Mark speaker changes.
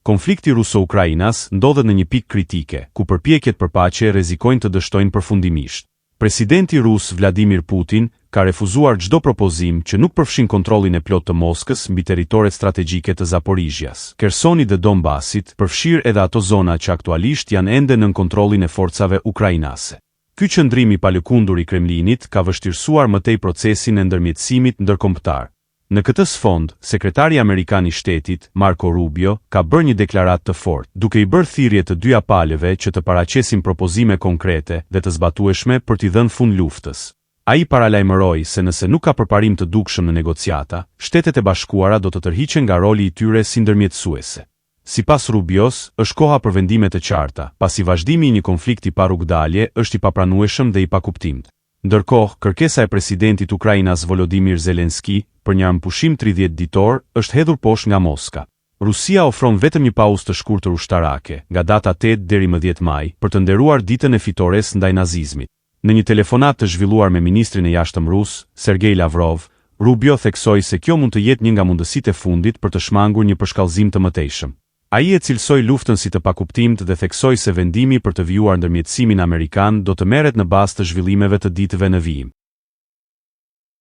Speaker 1: Konflikti ruso-ukrainas ndodhet në një pikë kritike, ku përpjekjet për paqe rrezikojnë të dështojnë përfundimisht. Presidenti rus Vladimir Putin ka refuzuar çdo propozim që nuk përfshin kontrollin e plotë të Moskës mbi territoret strategjike të Zaporizhjas, Khersonit dhe Donbasit, përfshirë edhe ato zona që aktualisht janë ende nën kontrollin e forcave ukrainase. Ky qëndrim i palëkundur i Kremlinit ka vështirësuar mëtej procesin e ndërmjetësimit ndërkombëtar. Në këtë sfond, sekretari amerikan i shtetit, Marco Rubio, ka bërë një deklaratë të fortë, duke i bërë thirrje të dyja palëve që të paraqesin propozime konkrete dhe të zbatueshme për t'i dhënë fund luftës. Ai paralajmëroi se nëse nuk ka përparim të dukshëm në negociata, Shtetet e Bashkuara do të tërhiqen nga roli i tyre si ndërmjetësuese. Sipas Rubios, është koha për vendime të qarta, pasi vazhdimi i një konflikti pa rrugdalje është i papranueshëm dhe i pakuptimtë. Ndërkohë, kërkesa e presidentit Ukrainas Volodymyr Zelensky për një armpushim 30 ditor është hedhur poshtë nga Moska. Rusia ofron vetëm një pauzë të shkurtër ushtarake, nga data 8 deri më 10 maj, për të nderuar ditën e fitores ndaj nazizmit. Në një telefonat të zhvilluar me ministrin e jashtëm rus, Sergej Lavrov, Rubio theksoi se kjo mund të jetë një nga mundësitë e fundit për të shmangur një përshkallëzim të mëtejshëm. Ai e cilësoi luftën si të pakuptimt dhe theksoi se vendimi për të vijuar ndërmjetësimin amerikan do të merret në bazë të zhvillimeve të ditëve në vijim.